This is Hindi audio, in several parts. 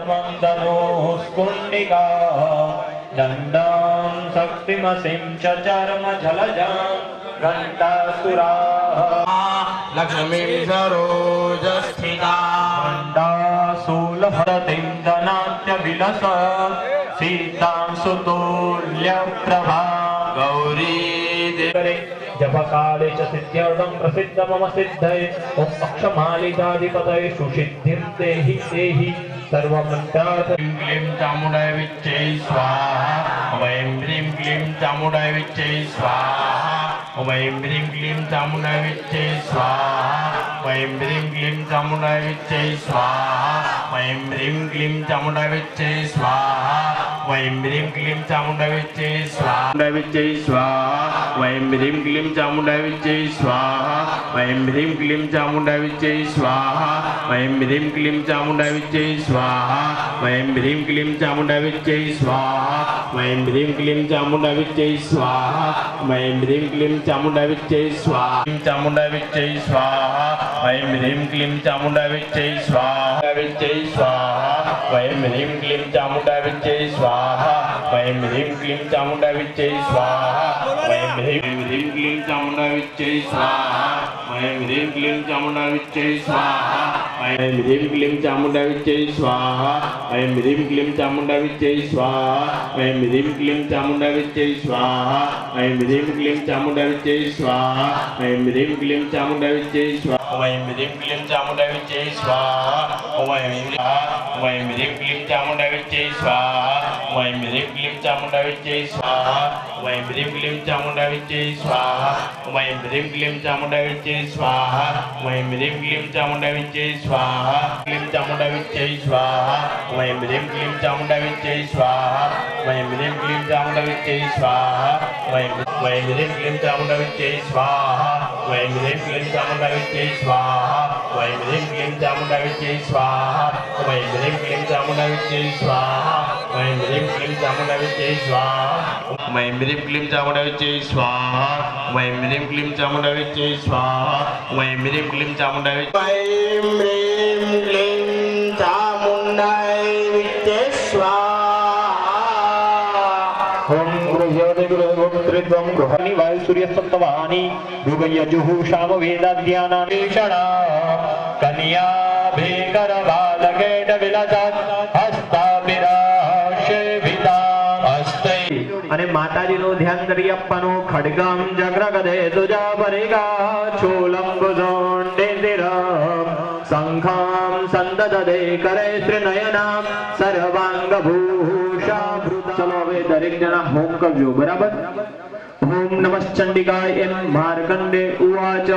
पद्मं धनुस्कुण्डिका दण्डं शक्तिमसिं च चर्मजलजां घण्टासुरा लक्ष्मीं सरोजस्थिता घण्टाशूलहरतिं धनात्यविलस सीतां सुतुल्यप्रभा गौरी देवी जपकाले च सिद्ध्यर्थं प्रसिद्ध मम सिद्धये ॐ अक्षमालिकाधिपतये सुसिद्धिं देहि देहि सर्वमन्त्रार्थ क्लीं चामुण्डाय विच्चे स्वाहा वैं ह्रीं क्लीं चामुण्डाय विच्चे स्वाहा वैं ह्रीं क्लीं चामुण्डाय विच्चे स्वाहा वैं ह्रीं क्लीं चामुण्डाय विच्चे स्वाहा वैं ह्रीं क्लीं चामुण्डाय विच्चे स्वाहा वैं ह्रीं क्लीं चामुण्डाय विच्चे स्वाहा विच्चे स्वाहा वैं ह्रीं क्लीं चामुण्डाय विच्चे स्वाहा वैं ह्रीं क्लीं चामुण्डाय विच्चे स्वाहा वैं ह्रीं क्लीं चामुण्डाय विच्चे स्वाहा वैं ह्रीं क्लीं चामुण्डाय विच्चे स्वाहा वैं ह्रीं क्लीं चामुण्डाय विच्चे स्वाहा वैं ह्रीं क्लीं चामुण्डाय विच्चे स्वाहा चामुण्डाय विच्चे स्वाहा वैं ह्रीं क्लीं चामुण्डाय विच्चे स्वाहा विच्चे स्वाहा वैं ह्रीं क्लीं चामुण्डाय विच्चे स्वाहा वैं ह्रीं क्लीं चामुण्डाय विच्चे स्वाहा वैं ह्रीं क्लीं चामुण्डाय विच्चे स्वाहा वैं ह्रीं क्लीं चामुण्डाय विच्चे स्वाहा वैं ह्रीं क्लीं चामुण्डाय विच्चे स्वाहा वैं ह्रीं क्लीं चामुण्डाय विच्चे स्वाहा वैं ह्रीं क्लीं चामुण्डाय विच्चे स्वाहा वैं ह्रीं क्लीं चामुण्डाय विच्चे स्वाहा वैं ह्रीं क्लीं चामुण्डाय विच्चे स्वाहा वैं ह्रीं क्लीं चामुण्डाय विच्चे स्वाहा वैं ह्रीं क्लीं चामुण्डाय विच्चे स्वाहा वैं ह्रीं क्लीं चामुण्डाय विच्चे स्वाहा वैं ह्रीं क्लीं चामुण्डाय विच्चे स्वाहा वैं ह्रीं क्लीं चामुण्डाय विच्चे स्वाहा वैं ह्रीं क्लीं चामुण्डाय विच्चे स्वाहा क्लीं चामुण्डाय विच्चे स्वाहा वैं ह्रीं क्लीं चामुण्डाय विच्चे स्वाहा वैं ह्रीं क्लीं चामुण्डाय विच्चे स्वाहा वैं ह्रीं क्लीं चामुण्डाय विच्चे स्वाहा वैं ह्रीं क्लीं चामुण्डाय विच्चे स्वाहा वैं ह्रीं क्लीं चामुण्डाय विच्चे स्वाहा वैं ह्रीं क्लीं चामुण्डाय विच्चे स्वाहा वैं ह्रीं क्लीं चामुण्डाय विच्चे स्वाहा वैं ह्रीं क्लीं चामुण्डाय विच्चे स्वाहा वैं ह्रीं क्लीं चामुण्डाय विच्चे स्वाहा वैं ह्रीं क्लीं चामुण्डाय विच्चे ओम गृहदेवगृहगोत्रित्वं गृहाणि वायुसूर्यसप्तवानि भृगयजुहुषामवेदाद्यानामीषणा कन्या भीकरबालकेटविलसत् हस्ताभिराशेभिता हस्ते અને માતાજીનું ધ્યાન કરી આપવાનું ખડગમ જગ્રગદે તુજા પરિગા ચોલમ ગુજોંડેતિરમ શંખમ સંદદદે કરે ત્રિનયનામ સર્વાંગભૂષા ચલો હવે દરેક જણા હોમ કરજો બરાબર ઓમ નમઃ ચંડિકાય એમ માર્કંડે ઉવાચ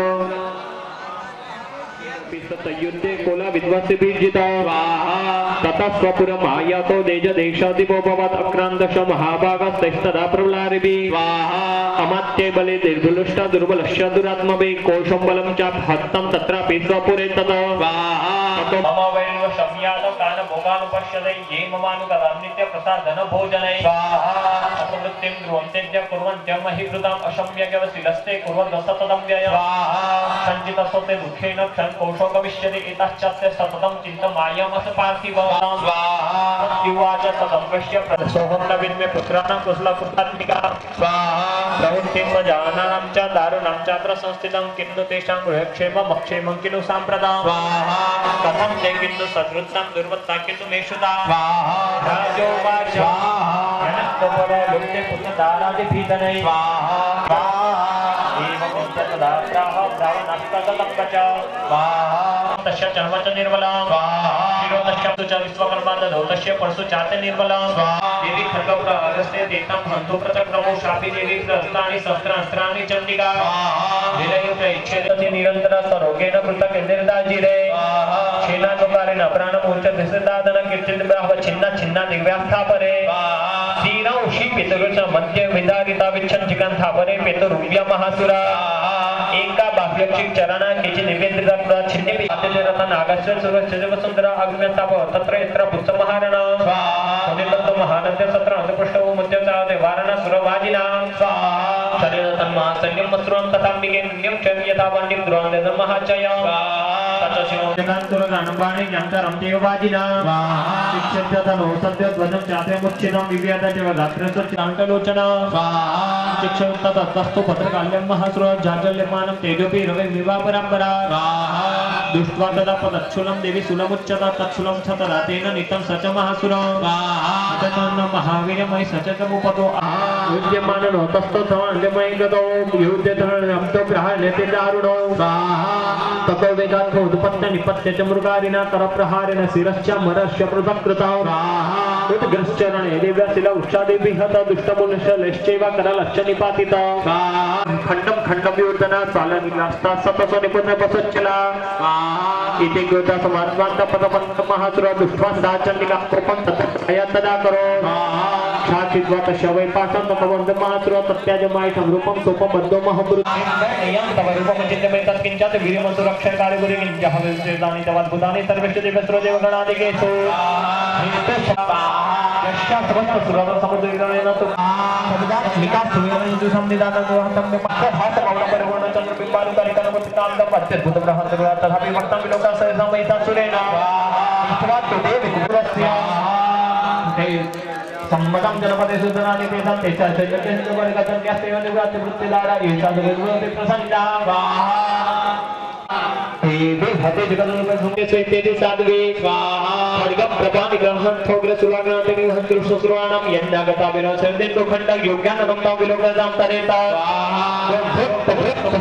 युद्धे कोला विद्वांसी बीजिता ततः स्वपुरम आयातो देज देशाधिपोपवत् अक्रांतश महाभागस्तदा प्रबलारिभि अमात्ये बले दुर्बलश्च दुर्बलश्च दुरात्मभि कोशं बलं च हस्तं तत्रापि स्वपुरे तत मम वैल्व शम्यात कान भोगानुपश्यते ये ममानुगतं नित्य प्रसादन भोजने अपवृत्तिं ध्रुवन्त्यज्ञ कुर्वन्त्य महीकृतम् अशम्यज्ञवसिलस्ते कुर्वन् सततं व्ययः सञ्चितस्ते दुःखेन क्षण कोशो भविष्यति एतश्चास्य सततं चिन्तमायमस पार्थिवः स्वाहा तदं पश्य प्रसोहं न विद्मे पुत्राणां कुशलपुत्रात्मिका स्वाहा प्रवृत्तिं वजानानां च दारुणां चात्र संस्थितं किन्तु तेषां गृहक्षेमम् अक्षेमं किन्तु साम्प्रदां स्वाहा कथं ते किन्तु सद्वृत्तां दुर्वृत्ता किन्तु मेषुता स्वाहा राजोवाच जनकपरो लुप्ते पुत्रदारादिभीतनै स्वाहा तस्य चर्मच निर्मला शिरोदस्य च विश्वकर्मा ददौ तस्य परशु चाते निर्मला देवी खड्गप्रहरस्य देतं हन्तु प्रचक्रमो शापि देवी प्रहस्तानि शस्त्रास्त्राणि चण्डिका विलयुक्त इच्छेदति निरन्तर सरोगेण कृतक निर्दाजिरे छेनानुकारेण प्राणमूर्च्छति सिद्धादन कीर्तिर्ब्राह्व छिन्ना छिन्ना दिव्यास्थापरे श्रीरौषि पितरुच मध्य विदारिता विच्छञ्चिकान्थापरे पितरुव्य महासुरा एका बाह्यक्षिक चरणा केची निवेदिता पुरा छिन्ने आदित्य रथ नागस्य सुरस्य वसुंधरा अग्न्यताप तत्र यत्र पुत्र महारण स्वाहा तत्व महानद्य सत्र अंतपुष्टो मध्य चादे वारणा सुरवाजिना स्वाहा शरीर तन्मा सन्यम मसुरं तथा मिगे नियम च यथा वन्यम द्रोण महाचय स्वाहा तत वासिनो जगान्तुरगानम्बाणि यन्तरं देववाजिना स्वाहा शिक्षन्तनो सद्यध्वजं चात्रमुच्चितं विव्यादजव गात्रसुचितान्तलोचना स्वाहा शिक्षन्ततस्तु भद्रकाल्यं महासुर जाजल्यमानं तेजोपि रविर्विवापरम्परा स्वाहा दुष्ट्वा तदा पदच्छूलं देवी सुलमुच्यता तच्छूलं च तदा तेन नितं स च महासुर स्वाहा तन्न महावीर्यमयि सचतमुपतो युज्यमाननो तस्थो समान्यमयि गतो युध्यधरणं प्रहार्यते दारुणो स्वाहा ततो वेगात्मो उत्पत्य निपत्य च मृगारिणा करप्रहारेण शिरश्च मरश्च पृथक् कृतः स्वाहा उद्ग्रश्चरणे दिव्यशिला उषादेभिः हत दुष्टमुनिशलश्चैव करलश्च निपातिता स्वाहा खण्डं खण्डं विवर्धना सालनिलास्ता सतस निपुणपसच्चला इति कृता समात्मान्त पदपन्त महासुर दुष्टान्ता चण्डिका कृपं ततया तदा करो क्षाचित्वा तस्य वै पाशं तपवन्त महासुर तत्याजमायितं रूपं सोपबद्धो महभृतं तव रूपमचिन्तमे तत्किञ्चात् वीर्यमसुरक्षरकारि गुरुकिञ्चः विशेषानि तवाद्भुतानि सर्वेषु दिव्यस्रो देवगणादिकेषु समुद्रेण तु विकास सुविधा संविधान दोहतं भास गौरवपरिपूर्ण चन्द्रबिम्बानुकारिकनमुत्तान्तं अत्यद्भुतबृहत् तथापि भक्तं विलोकासय समयिता सुरेण विश्वात् देवि गुरुस्य सम्मतं जनपदे सुधनानि तेषां तेषां चैतन्यवर्गतं यास्तेव निवृत्ति वृत्तिदारा एषा जगद्गुरुते प्रसन्ना देवी हते जगन्नाथ इत्यादि साधवे स्वाहा खड्गं प्रपानिग्रहं ठोग्रसुराग्नातिनि हंतृष्णसुराणां यन्नागता विनाशर्देन्दो खण्डं योग्यानन्तं विलोकजां तरेता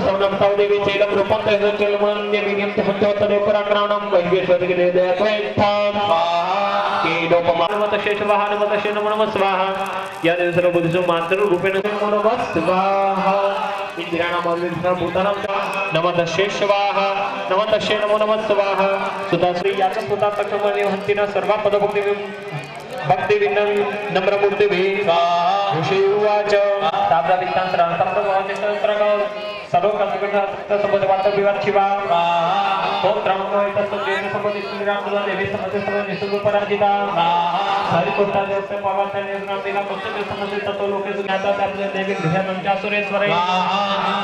सवनं तव देवी चैलं रूपं तैलमन्य विनियं हंतो तदे पराक्राणं वैश्वेश्वरके देवत्वैत्थं केडोपमानमत शेषवाह नमत शे नमो नमः स्वाहा या सर्व बुद्धसु मात्र रूपेण नमो नमः स्वाहा इंद्रियाणां भूतानां नमः शेषवाह नमः शे नमो नमः स्वाहा सुधा श्री यातसुता तक्षमणे हंतिना सर्व पदभक्ति भक्ति विन्नं नम्रमूर्तिभि स्वाहा ऋषि उवाच ताब्रवित्तान्तरान्तं प्रभवनिष्ठत्रगौ सर्वकर्तृकर्तृसम्बद्धवार्ता विवाचिवा ओम त्रमणो एतस्य सम्बन्धितराम देवी समस्ते निसुपराजिता हरिपुष्टा देवस्य पवनस्य निर्नामिका पुस्तके सम्बन्धित ततो लोके सुज्ञाता तापले देवी गृहमंचा सुरेश्वरे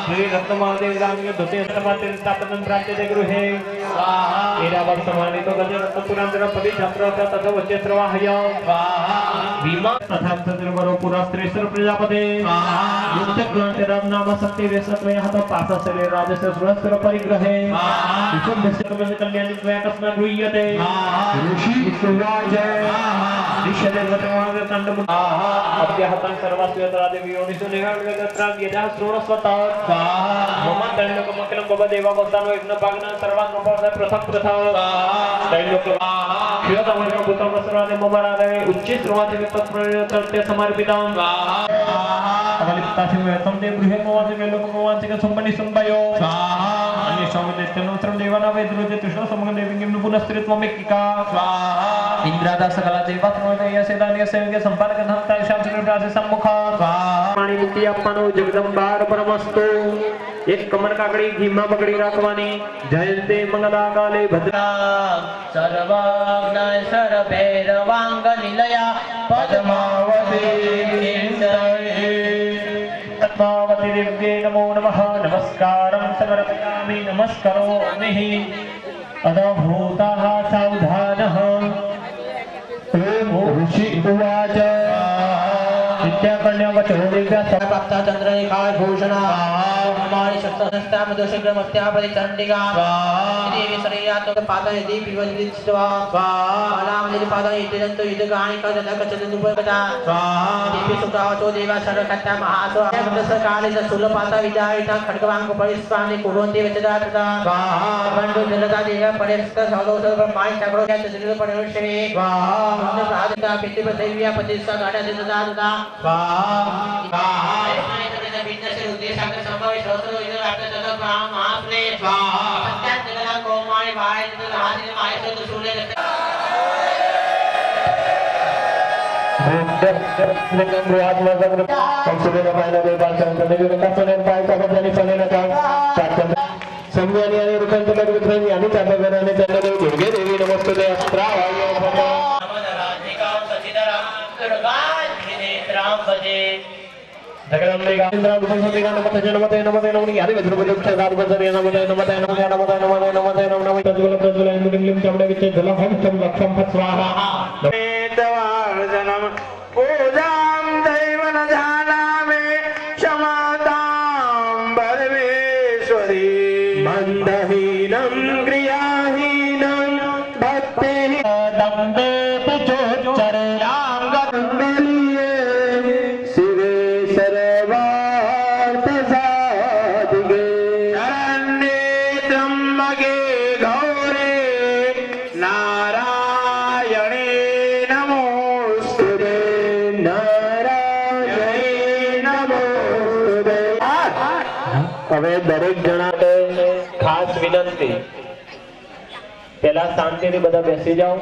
श्री रत्नमादेवी रामगे द्वितीय समाते स्थापनं प्राप्ते गृहे एरावत समानितो गजरत्न पुरांतर पदी छात्र तथा वच्चेत्रवाहय विमा तथा चंद्रवरो पुरास्त्रेश्वर प्रजापते युक्त ग्रंथ राम नाम शक्ति वेसत्वय हत पाससले राजस्य सुरस्वर परिग्रहे विशुद्धस्य कमल कल्याणी त्वया कस्मा गृह्यते ऋषि सुराज ऋषदेवतमाग तंडम अभ्यहतं सर्वस्वतरादेवी योनिषु निगर्गत्रां यदा श्रोणस्वत मम तैलोकमखिलं बब देवावस्तानो यज्ञपाग्न सर्वान् पृथक् पृथक् तैलोक क्षीरतमर्ग पुत्रवस्त्रादि ममरादे उच्चे श्रवादि तत्प्रत्यय समर्पितं अवलिप्तासिमेतं ते बृहन्मवासि वेलोकमवासिक संबंधि संभयो अन्य स्वामिदेत्यनोत्रं देवानावेद्रुजे कृष्ण समगदेवीं पुनस्त्रित्वमेकिका इंद्रादा सकला देवात्मोदय सेदानिय सेवके संपादकधन्ता शांतिप्रासे सम्मुखा पाणिमुखी अपनो जगदंबार परमस्तु एक कमर काकड़ी घीमा पकड़ी राखवानी जयंते मंगला काले भद्रा सर्वज्ञ सर्वैरवांग निलया पद्मावती पद्मावती देव्ये नमो नमः नमस्कारं समर्पयामि नमस्करोमि अदभूतः सावधानः ओम ऋषि उवाच विद्याकन्या वचो दिव्या प्राप्ता चंद्ररेखा भूषणा हमारी सप्तहस्ता मधुशग्रमस्त्या परिचंडिका देवी शरीरात्मक पादं यदि पिबन्दित्वा स्वाहालां यदि पादं यदिदन्तु युद्धगानि कदकचतुपगता देवी सुप्रावचो देवा सर्वकर्ता महासो अग्रसकाले शूलपाता विदायिता खड्गवांग परिस्वानि कुर्वन्ति वचदा तदा बन्धु जलदा देव परिस्थ सौलोस ब्रह्माणि चक्रो चतुर्थ परिवर्षणे प्राजता पितृपदैव्या प्रतिष्ठा गाढा जलदा तदा संज्ञानी आणि रूपांतर विक्रमी आणि चांदगराने चांददेव दुर्गे देवी नमस्ते जगदंबिका इंद्रादुपंसतिका नमते नमते नमते नमो यादि विद्रुपदुक्षदारुपसरे नमते नमते नमते नमते नमते नमते नमते नमते जलहंसं लक्षं स्वाहा वेदवार्जनं पूजां दैव न जानामि क्षमतां परमेश्वरी मंदहीनं क्रियाहीनं भक्तिः दम्भे शिवे सर्वार्थ साधिके शरण्ये त्र्यम्बके गौरे नारायणे नमोस्तुते નારાયણે નમોસ્તુતે. હવે દરેક જણા ખાસ વિનંતી, પેલા શાંતિથી બધા બેસી જાઓ.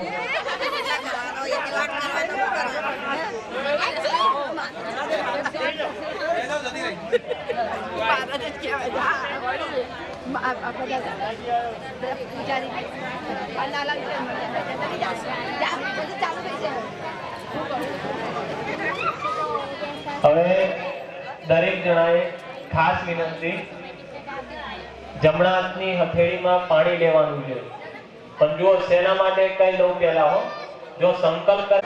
હવે દરેક જણાએ ખાસ વિનંતી, જમણા હાથની હથેળીમાં પાણી લેવાનું છે. પણ જો સેના માટે કઈ લઉં પેલા હો, જો સંકલ્પ કર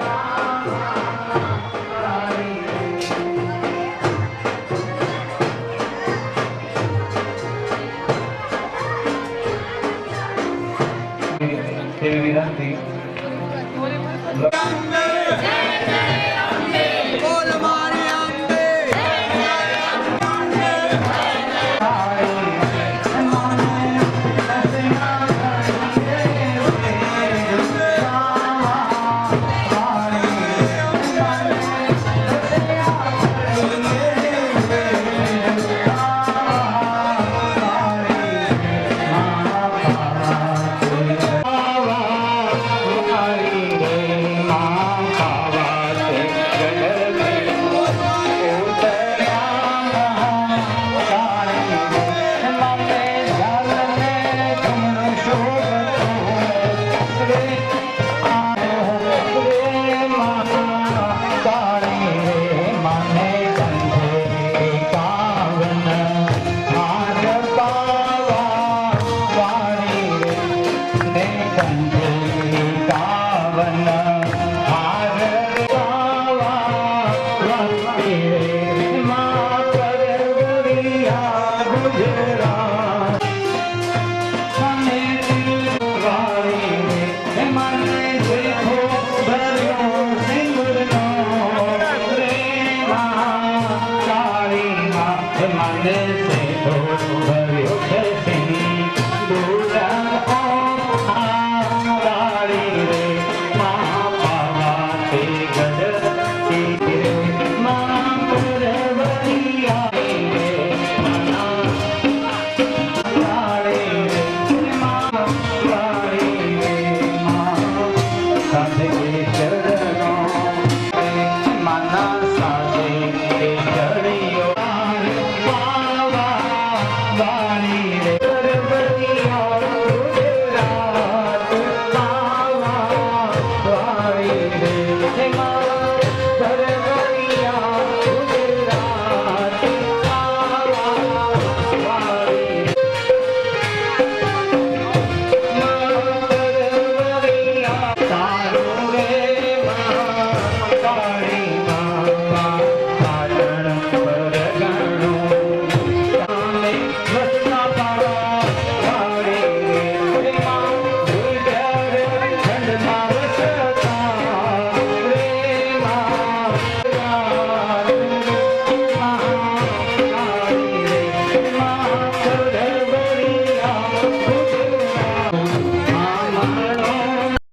તેવી વિનંતી.